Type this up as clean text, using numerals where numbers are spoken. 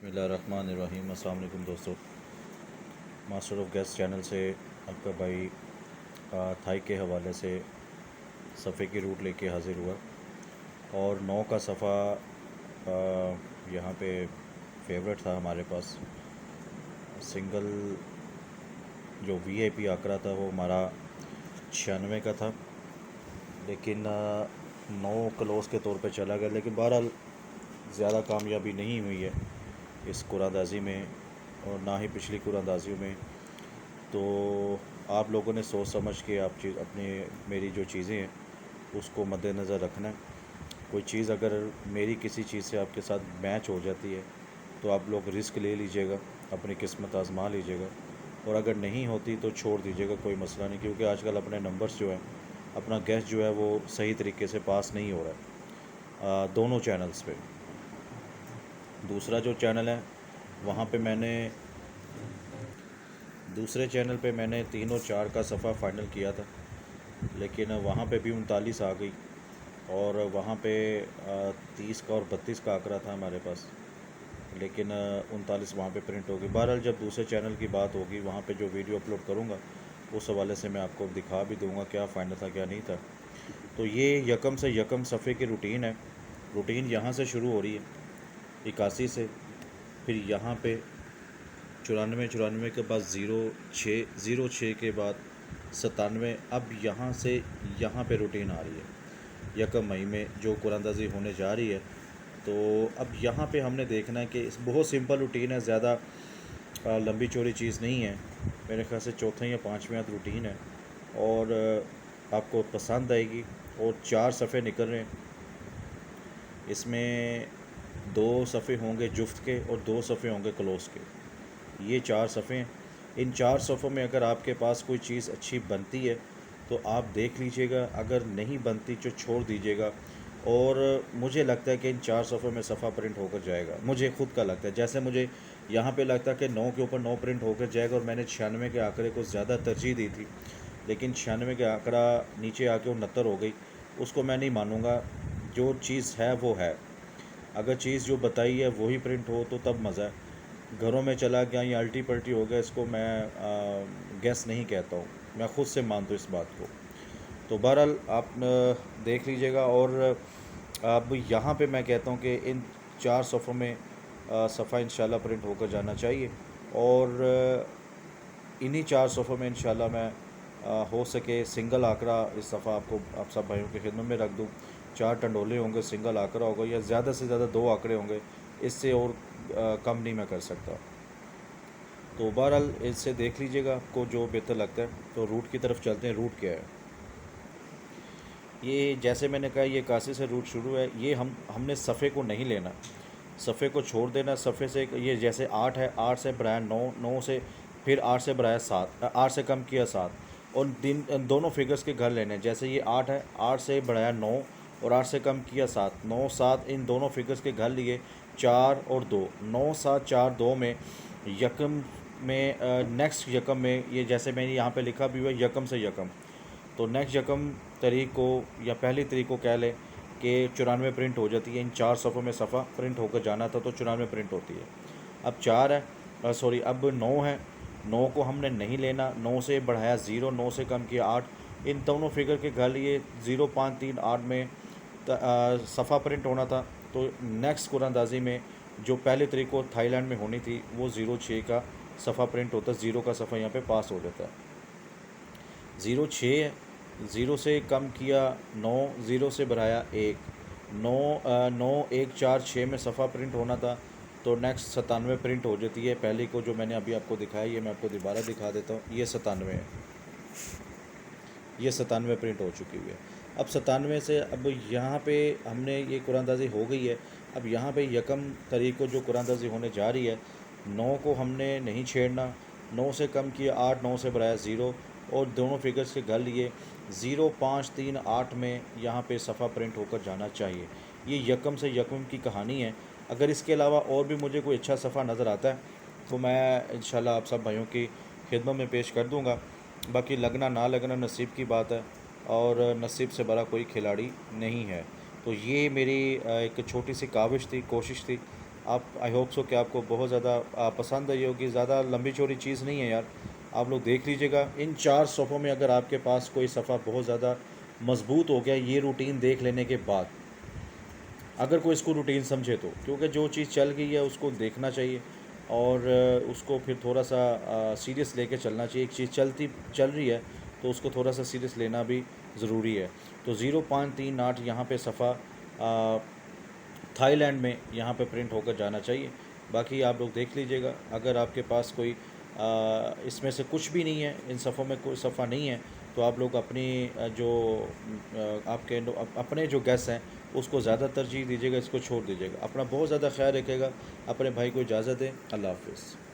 बिस्मिल्लाहिर्रहमानिर्रहीम। अस्सलाम वालेकुम दोस्तों, मास्टर ऑफ गैस चैनल से आपका भाई थाई के हवाले से सफ़े की रूट लेके हाज़िर हुआ और 9 का सफ़ा यहाँ पे फेवरेट था हमारे पास। सिंगल जो वीआईपी आंकड़ा था वो हमारा 96 का था, लेकिन 9 क्लोज के तौर पे चला गया, लेकिन बहरहाल ज़्यादा कामयाबी नहीं हुई है इस कुरानदाजी में और ना ही पिछली कुरानदाजियों में। तो आप लोगों ने सोच समझ के आप चीज़ अपने मेरी जो चीज़ें हैं उसको मद्देनज़र रखना है। कोई चीज़ अगर मेरी किसी चीज़ से आपके साथ मैच हो जाती है तो आप लोग रिस्क ले लीजिएगा, अपनी किस्मत आजमा लीजिएगा, और अगर नहीं होती तो छोड़ दीजिएगा, कोई मसला नहीं, क्योंकि आजकल अपने नंबर्स जो हैं, अपना गैस जो है वो सही तरीके से पास नहीं हो रहा है दोनों चैनल्स पे। दूसरा जो चैनल है वहाँ पे मैंने दूसरे चैनल पे मैंने 3 और 4 का सफ़ा फ़ाइनल किया था, लेकिन वहाँ पे भी 39 आ गई और वहाँ पे 30 का और 32 का आंकड़ा था हमारे पास, लेकिन 39 वहाँ पे प्रिंट होगी। बहरहाल जब दूसरे चैनल की बात होगी वहाँ पे जो वीडियो अपलोड करूँगा उस हवाले से मैं आपको दिखा भी दूँगा क्या फ़ाइनल था क्या नहीं था। तो ये यकम से यकम सफ़े की रूटीन है। रूटीन यहाँ से शुरू हो रही है 81 से, फिर यहाँ पे 94 के बाद 06 के बाद 97। अब यहाँ से यहाँ पे रूटीन आ रही है यकम मई में जो कुरानदाजी होने जा रही है। तो अब यहाँ पे हमने देखना है कि इस बहुत सिंपल रूटीन है, ज़्यादा लंबी चौड़ी चीज़ नहीं है। मेरे ख्याल से चौथा या पाँचवीं रूटीन है और आपको पसंद आएगी। और 4 सफ़े निकल रहे हैं, इसमें 2 सफ़े होंगे जुफ्त के और 2 सफ़े होंगे क्लोज के। ये 4 सफ़े हैं। इन 4 सफ़ों में अगर आपके पास कोई चीज़ अच्छी बनती है तो आप देख लीजिएगा, अगर नहीं बनती तो छोड़ दीजिएगा। और मुझे लगता है कि इन 4 सफ़ों में सफ़ा प्रिंट होकर जाएगा, मुझे खुद का लगता है। जैसे मुझे यहाँ पे लगता है कि 9 के ऊपर 9 प्रिंट होकर जाएगा और मैंने 96 के आंकड़े को ज़्यादा तरजीह दी थी, लेकिन 96 के आंकड़ा नीचे आके 69 हो गई। उसको मैं नहीं मानूँगा, जो चीज़ है वो है। अगर चीज़ जो बताई है वही प्रिंट हो तो तब मज़ा है। घरों में चला गया या अल्टी पल्टी हो गया, इसको मैं गैस नहीं कहता हूँ, मैं ख़ुद से मानता हूँ इस बात को। तो बहरहाल आप देख लीजिएगा। और अब यहाँ पे मैं कहता हूँ कि इन 4 सफ़ों में सफ़ा इंशाल्लाह प्रिंट होकर जाना चाहिए और इन्हीं 4 सफ़ों में इंशाल्लाह मैं हो सके सिंगल आंकड़ा इस दफ़ा आपको आप सब भाइयों की खिदमत में रख दूँ। 4 टंडोले होंगे, सिंगल आंकड़ा होगा, या ज़्यादा से ज़्यादा 2 आंकड़े होंगे, इससे और कम नहीं मैं कर सकता। तो बहरहाल इससे देख लीजिएगा आपको जो बेहतर लगता है। तो रूट की तरफ चलते हैं। रूट क्या है? ये जैसे मैंने कहा ये 81 से रूट शुरू है। ये हमने सफ़े को नहीं लेना, सफ़े को छोड़ देना। सफ़े से ये जैसे 8 है, 8 से बढ़ाया 9, 9 से फिर 8 से बढ़ाया 7, 8 से कम किया 7, और दोनों फिगर्स के घर लेने। जैसे ये 8 है, 8 से बढ़ाया 9 और 8 से कम किया 7, 9 7, इन दोनों फिगर्स के घर लिए 4 और 2, 9 7 4 2 में यकम में नेक्स्ट यकम में, ये जैसे मैंने यहाँ पे लिखा भी हुआ है यकम से यकम, तो नेक्स्ट यकम तारीख को या पहली तारीख को कह लें कि 94 प्रिंट हो जाती है। इन 4 सफ़ों में सफ़ा प्रिंट होकर जाना था तो 94 प्रिंट होती है। अब 4 है, सॉरी अब 9 है, 9 को हमने नहीं लेना। 9 से बढ़ाया 0, 9 से कम किया 8, इन दोनों फिगर के घर लिए 0 5 3 8 में सफ़ा प्रिंट होना था। तो नेक्स्ट कुरानदाजी में जो पहली तारीख को थाईलैंड में होनी थी वो 06 का सफ़ा प्रिंट होता है, 0 का सफ़ा यहाँ पे पास हो जाता है। 06 है, 0 से कम किया 9, 0 से बढ़ाया 1, 9 9 1 4 6 में सफ़ा प्रिंट होना था तो नेक्स्ट 97 प्रिंट हो जाती है। पहली को जो मैंने अभी आपको दिखाया, ये मैं आपको दोबारा दिखा देता हूँ। ये 97 है, ये 97 प्रिंट हो चुकी हुई है। अब 97 से अब यहाँ पे हमने ये कुरानदाजी हो गई है। अब यहाँ पे यकम तारीख को जो कुरानदाजी होने जा रही है, 9 को हमने नहीं छेड़ना। 9 से कम किया 8, 9 से बढ़ाया 0, और दोनों फिगर्स के घर लिए 0 5 3 8 में यहाँ पे सफ़ा प्रिंट होकर जाना चाहिए। ये यकम से यकम की कहानी है। अगर इसके अलावा और भी मुझे कोई अच्छा सफ़ा नज़र आता है तो मैं इंशाल्लाह आप सब भाइयों की खिदमत में पेश कर दूँगा। बाकी लगना ना लगना नसीब की बात है और नसीब से बड़ा कोई खिलाड़ी नहीं है। तो ये मेरी एक छोटी सी काविश थी, कोशिश थी आप आई होप सो कि आपको बहुत ज़्यादा पसंद आई होगी। ज़्यादा लंबी चौड़ी चीज़ नहीं है यार, आप लोग देख लीजिएगा। इन 4 सोफ़ों में अगर आपके पास कोई सफ़ा बहुत ज़्यादा मजबूत हो गया ये रूटीन देख लेने के बाद, अगर कोई इसको रूटीन समझे तो, क्योंकि जो चीज़ चल गई है उसको देखना चाहिए और उसको फिर थोड़ा सा सीरियस लेके चलना चाहिए। एक चीज़ चल रही है तो उसको थोड़ा सा सीरियस लेना भी ज़रूरी है। तो 0538 यहाँ पे सफ़ा थाईलैंड में यहाँ पे प्रिंट होकर जाना चाहिए। बाकी आप लोग देख लीजिएगा। अगर आपके पास कोई इसमें से कुछ भी नहीं है, इन सफ़ों में कोई सफ़ा नहीं है, तो आप लोग अपनी आपके अपने जो गेस्ट हैं उसको ज़्यादा तरजीह दीजिएगा, इसको छोड़ दीजिएगा। अपना बहुत ज़्यादा ख्याल रखिएगा। अपने भाई को इजाज़त दें। अल्लाह हाफ़िज़।